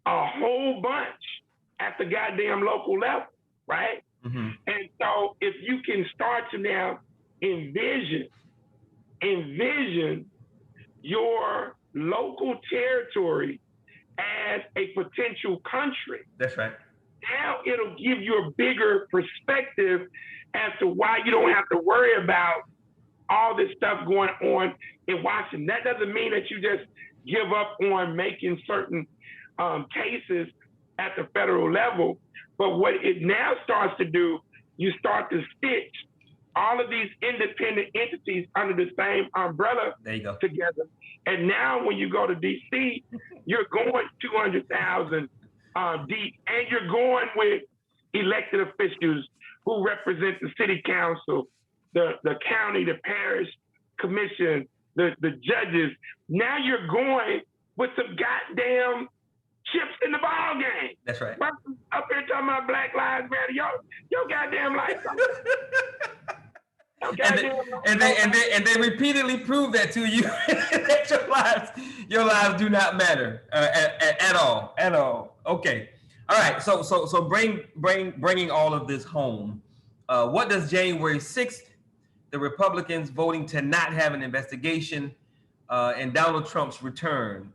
a whole bunch at the goddamn local level, right? Mm-hmm. And so if you can start to now envision your local territory as a potential country. That's right. Now it'll give you a bigger perspective as to why you don't have to worry about all this stuff going on in Washington. That doesn't mean that you just give up on making certain cases at the federal level. But what it now starts to do, you start to stitch all of these independent entities under the same umbrella together. And now when you go to DC, you're going 200,000 deep, and you're going with elected officials who represent the city council, the county, the parish commission, the judges. Now you're going with some goddamn chips in the ball game. That's right. Up here talking about Black Lives Matter. Your goddamn life. And they repeatedly prove that to you that your lives do not matter at all. Okay. All right. So bringing all of this home. What does January 6th, the Republicans voting to not have an investigation, and Donald Trump's return,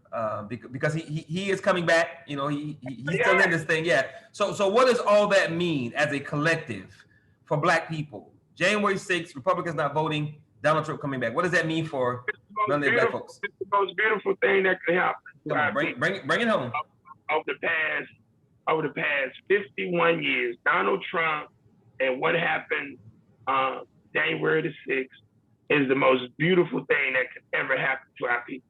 because he is coming back. You know, he's still in this thing. Yeah. So what does all that mean as a collective for Black people? January 6th, Republicans not voting, Donald Trump coming back. What does that mean for none of the Black folks? It's the most beautiful thing that could happen. Come on, bring it home. Over the past 51 years, Donald Trump and what happened January the 6th is the most beautiful thing that could ever happen to our people,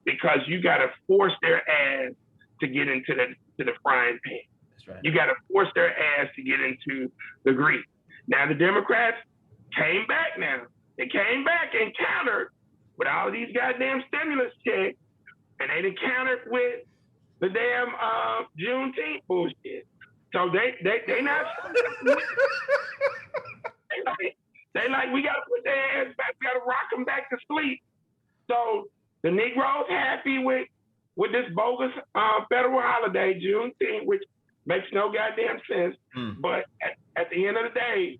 because you got to force their ass to get into the frying pan. That's right. You got to force their ass to get into the grease. Now the Democrats came back now. They came back and countered with all these goddamn stimulus checks, and they countered with the damn Juneteenth bullshit. So they not. they like, we gotta put their ass back. We gotta rock them back to sleep. So the Negroes happy with this bogus federal holiday, Juneteenth, which makes no goddamn sense. But at the end of the day,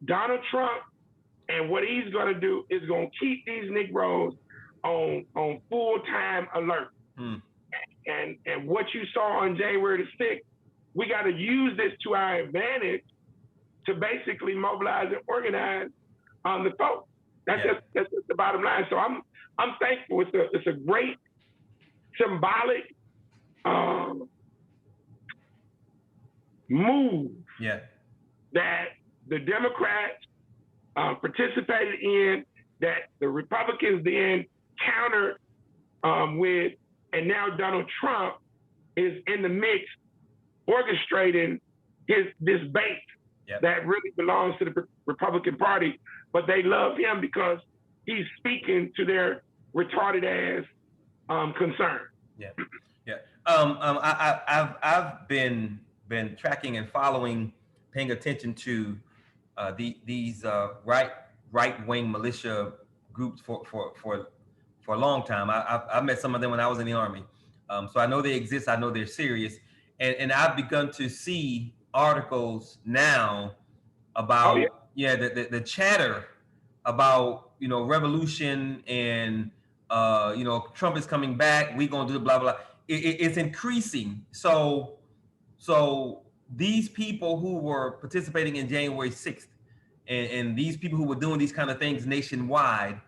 Donald Trump and what he's gonna do is gonna keep these Negroes on full-time alert. And what you saw on January the 6th, we got to use this to our advantage to basically mobilize and organize the folks. That's just the bottom line. So I'm thankful. It's a great symbolic move that the Democrats participated in, that the Republicans then countered with, and now Donald Trump is in the mix orchestrating this bait that really belongs to the Republican Party, but they love him because he's speaking to their retarded ass concern. I've been tracking and following, paying attention to these right wing militia groups for a long time. I've met some of them when I was in the Army, so I know they exist. I know they're serious, and I've begun to see articles now about the chatter about revolution and Trump is coming back. We gonna do the blah blah. It's increasing. So these people who were participating in January 6th, and these people who were doing these kind of things nationwide,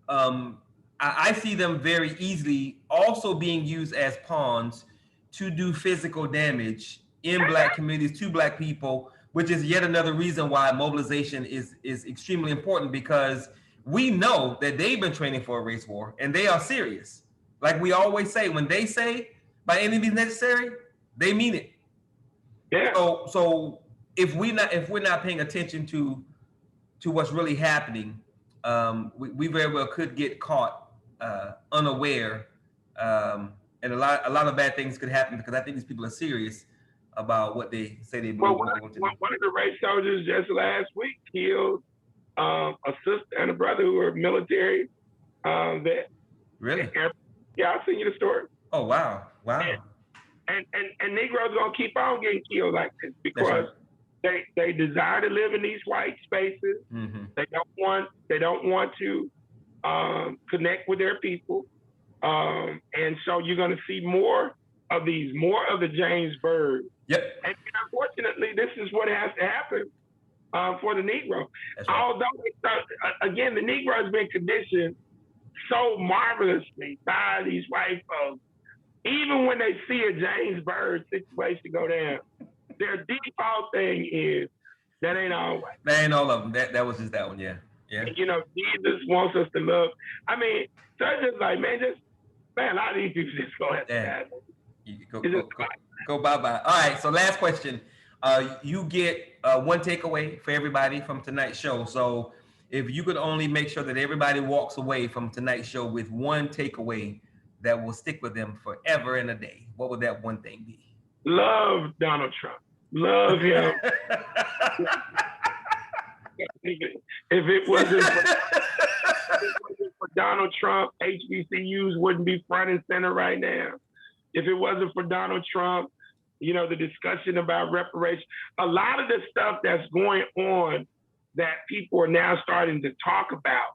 I see them very easily also being used as pawns to do physical damage in Black communities to Black people, which is yet another reason why mobilization is extremely important, because we know that they've been training for a race war and they are serious. Like we always say, when they say by any means necessary, they mean it. Yeah. So if we're not paying attention to what's really happening, we very well could get caught unaware, and a lot of bad things could happen, because I think these people are serious about what they say they believe. One of the race soldiers just last week killed a sister and a brother who were military vet. Really? Yeah, I'll send you the story. Oh wow. And Negroes gonna keep on getting killed like this because they desire to live in these white spaces. Mm-hmm. They don't want to connect with their people, and so you're gonna see more of the James Byrd. Yep. And unfortunately, this is what has to happen for the Negro. That's right. Although, again, the Negro has been conditioned so marvelously by these white folks. Even when they see a James Byrd situation go down, their default thing is that ain't all white. That ain't all of them. That was just that one. Yeah. Yeah. And, you know, Jesus wants us to love. I mean, so it's just like, man, a lot of these people just go have to Go bye-bye. All right, so last question. You get one takeaway for everybody from tonight's show. So if you could only make sure that everybody walks away from tonight's show with one takeaway that will stick with them forever and a day, what would that one thing be? Love Donald Trump. Love him. If it wasn't for Donald Trump, HBCUs wouldn't be front and center right now. If it wasn't for Donald Trump, you know, the discussion about reparations, a lot of the stuff that's going on that people are now starting to talk about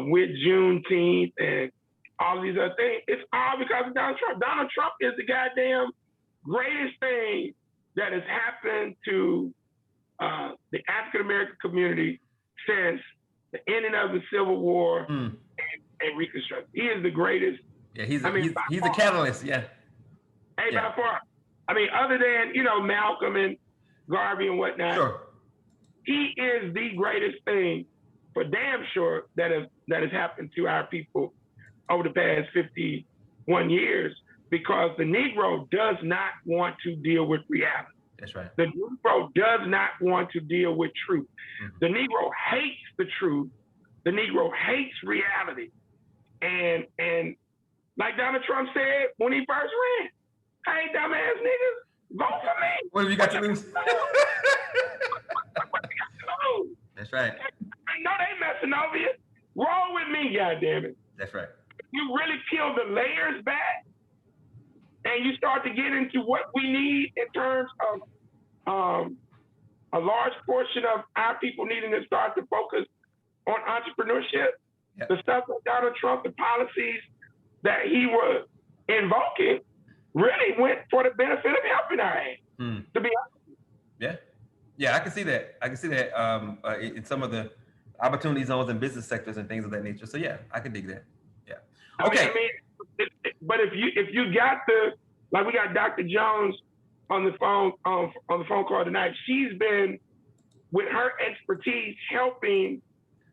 with Juneteenth and all of these other things, it's all because of Donald Trump. Donald Trump is the goddamn greatest thing that has happened to the African-American community since the ending of the Civil War and Reconstruction. He is the greatest. Yeah, he's a catalyst. Yeah. Hey, by far. I mean, other than, you know, Malcolm and Garvey and whatnot, sure. He is the greatest thing for damn sure that has happened to our people over the past 51 years, because the Negro does not want to deal with reality. That's right. The Negro does not want to deal with truth. The Negro hates the truth. The Negro hates reality. And like Donald Trump said when he first ran, hey, dumbass niggas, vote for me. What have you got to lose? That's right. I know they messing over you. Roll with me, goddammit. That's right. You really peel the layers back and you start to get into what we need in terms of a large portion of our people needing to start to focus on entrepreneurship. Yep. The stuff that Donald Trump, the policies that he was invoking really went for the benefit of helping our ass, to be honest. Yeah. Yeah, I can see that. In some of the opportunity zones and business sectors and things of that nature. So yeah, I can dig that. Yeah. Okay. I mean, but if you got like we got Dr. Jones on the phone call tonight. She's been with her expertise helping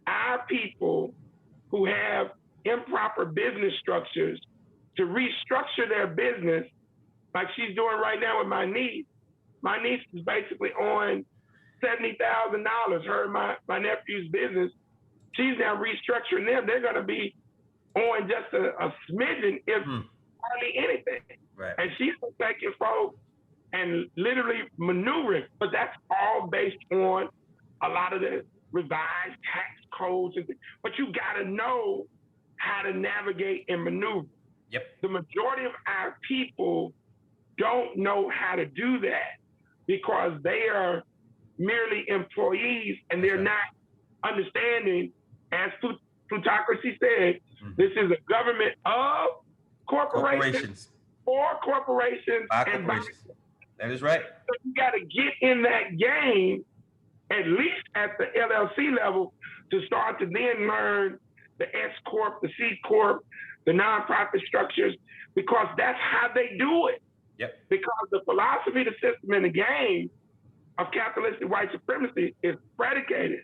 our people who have improper business structures to restructure their business, like she's doing right now with my niece. My niece is basically on $70,000. Her and my nephew's business. She's now restructuring them. They're going to be on just a smidgen, if hardly anything. Right. And she's taking folks and literally maneuvering, but that's all based on a lot of the revised tax codes and things. But you got to know how to navigate and maneuver. Yep. The majority of our people don't know how to do that because they are merely employees and they're not understanding, as plutocracy said, this is a government of corporations. For corporations and corporations. That is right. So you got to get in that game, at least at the LLC level, to start to then learn the S Corp, the C Corp, the nonprofit structures, because that's how they do it. Yep. Because the philosophy, the system, and the game of capitalistic white supremacy is predicated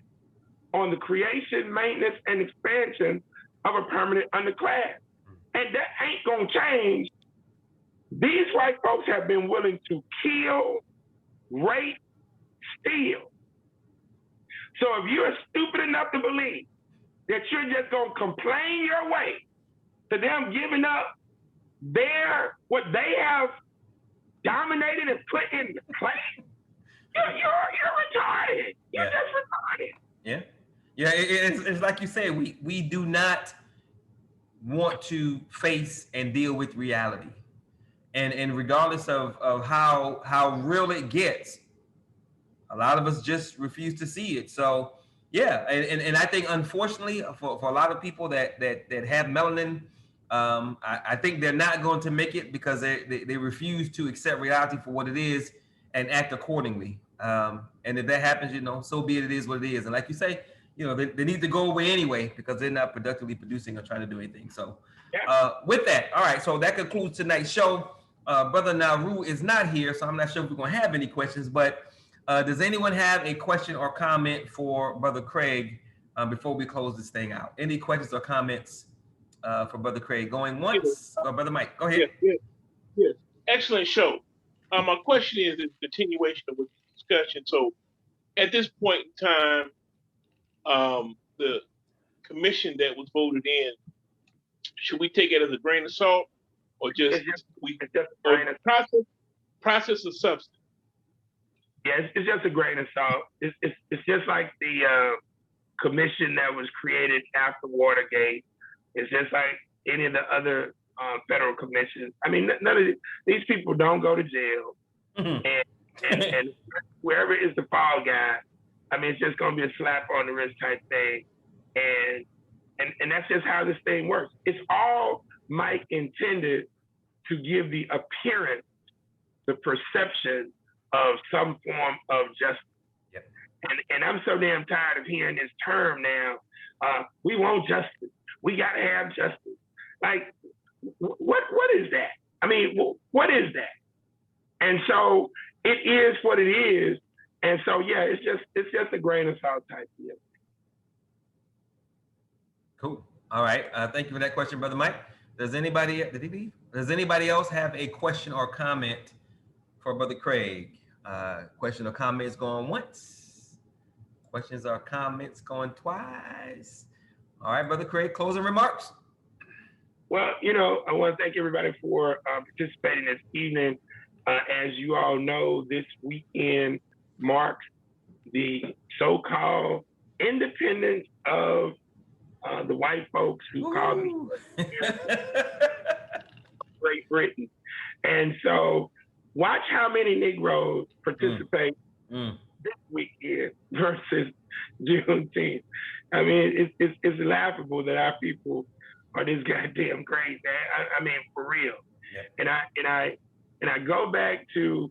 on the creation, maintenance, and expansion of a permanent underclass. And that ain't gonna change. These white folks have been willing to kill, rape, steal. So if you're stupid enough to believe that you're just gonna complain your way to them giving up what they have dominated and put into place, you're retarded. You're just retarded. Yeah. Yeah, it's like you said, we do not want to face and deal with reality. And regardless of how real it gets, a lot of us just refuse to see it. So yeah, and I think unfortunately for a lot of people that have melanin, I think they're not going to make it because they refuse to accept reality for what it is and act accordingly. And if that happens, you know, so be it. It is what it is. And like you say, you know, they need to go away anyway because they're not productively producing or trying to do anything. So with that, all right. So that concludes tonight's show. Brother Naru is not here, so I'm not sure if we're going to have any questions. But does anyone have a question or comment for Brother Craig before we close this thing out? Any questions or comments for Brother Craig? Going once? Or Brother Mike, go ahead. Yes. Excellent show. My question is a continuation of the discussion. So at this point in time, the commission that was voted in, should we take it as a grain of salt or just process of substance? Yeah, it's just a grain of salt. It's just like the commission that was created after Watergate. It's just like any of the other federal commissions. I mean, none of these people don't go to jail, and wherever is the fall guy, I mean, it's just going to be a slap on the wrist type thing, and that's just how this thing works. It's all Mike intended to give the appearance, the perception of some form of justice. And I'm so damn tired of hearing this term now. We want justice. We got to have justice. Like, what is that? I mean, what is that? And so it is what it is. And so yeah, it's just a grain of salt type deal. Cool. All right. Thank you for that question, Brother Mike. Does anybody else have a question or comment for Brother Craig? Question or comments going once? Questions or comments going twice? All right, Brother Craig, closing remarks. Well, you know, I want to thank everybody for participating this evening. As you all know, this weekend marks the so-called independence of the white folks who call themselves Great Britain. And so watch how many Negroes participate this weekend versus Juneteenth. I mean, it's laughable that our people are this goddamn great, man. I mean, for real. Yeah. And I go back to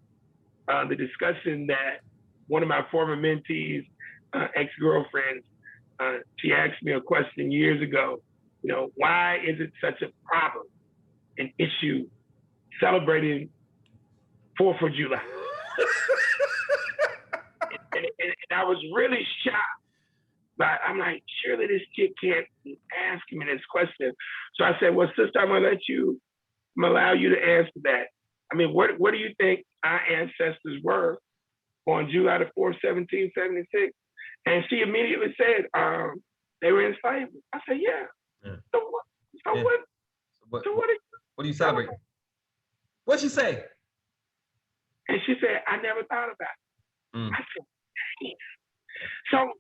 the discussion that one of my former mentees, ex-girlfriends, she asked me a question years ago. You know, why is it such a problem, an issue, celebrating 4th of July? and I was really shocked. But I'm like, surely this kid can't be asking me this question. So I said, well, sister, I'm gonna allow you to answer that. I mean, what do you think our ancestors were on July the 4th, 1776? And she immediately said, they were in slavery. I said, yeah. So what? What do you celebrate? What'd she say? And she said, I never thought about it. I said, damn. So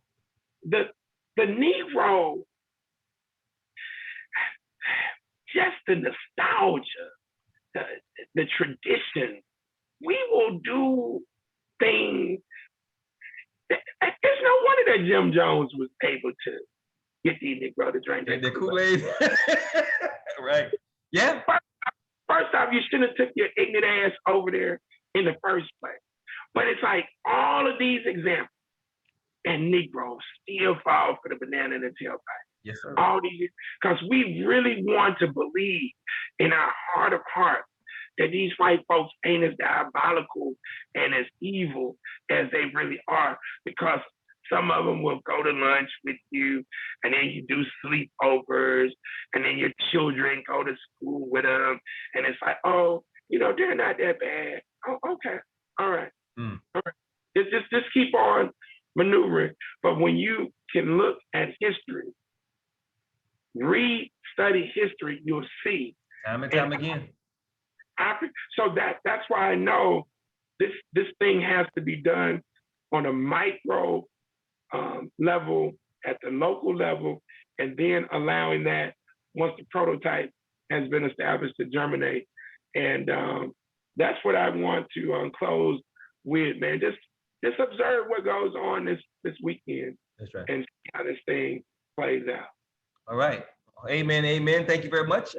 the Negro, just the nostalgia, the tradition, we will do things. There's no wonder that Jim Jones was able to get these Negro to drink the Kool-Aid. Right. Yeah. First off, you shouldn't have took your ignorant ass over there in the first place. But it's like all of these examples, and Negroes still fall for the banana in the tailpipe. Yes, sir. All these, because we really want to believe in our heart of hearts that these white folks ain't as diabolical and as evil as they really are, because some of them will go to lunch with you, and then you do sleepovers, and then your children go to school with them, and it's like, oh, you know, they're not that bad. Oh, okay, all right, all right. Just keep on maneuvering. But when you can look at history, read, study history, you'll see. Time and time again. So that's why I know this thing has to be done on a micro level, at the local level, and then allowing that, once the prototype has been established, to germinate. And that's what I want to close with, man. Just observe what goes on this weekend. That's right. And see how this thing plays out. All right. Amen. Amen. Thank you very much.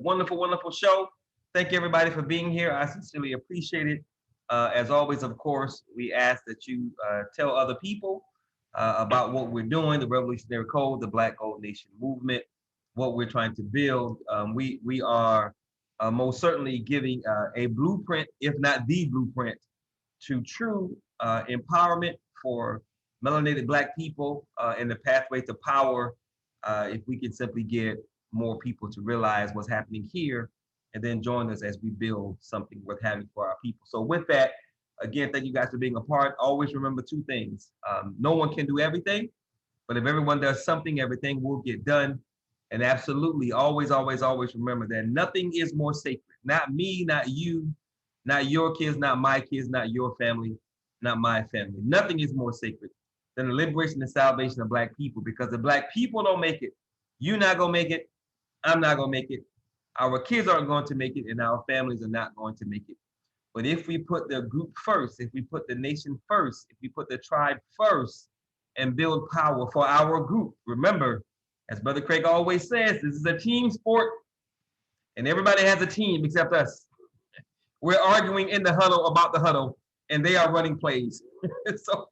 Wonderful, wonderful show. Thank you, everybody, for being here. I sincerely appreciate it. As always, of course, we ask that you tell other people about what we're doing, the Revolutionary Code, the Black Gold Nation movement, what we're trying to build. We are most certainly giving a blueprint, if not the blueprint, to true empowerment for melanated Black people in the pathway to power. If we can simply get more people to realize what's happening here and then join us as we build something worth having for our people. So with that, again, thank you guys for being a part. Always remember two things. No one can do everything, but if everyone does something, everything will get done. And absolutely, always, always, always remember that nothing is more sacred. Not me, not you, not your kids, not my kids, not your family, not my family. Nothing is more sacred than the liberation and salvation of Black people, because if Black people don't make it, you're not gonna make it, I'm not gonna make it, our kids aren't going to make it, and our families are not going to make it. But if we put the group first, if we put the nation first, if we put the tribe first and build power for our group, remember, as Brother Craig always says, this is a team sport and everybody has a team except us. We're arguing in the huddle about the huddle and they are running plays. So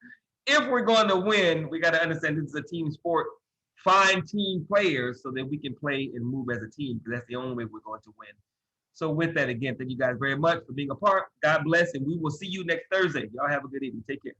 if we're going to win, we got to understand this is a team sport. Find team players so that we can play and move as a team, because that's the only way we're going to win. So with that, again, thank you guys very much for being a part. God bless, and we will see you next Thursday. Y'all have a good evening. Take care.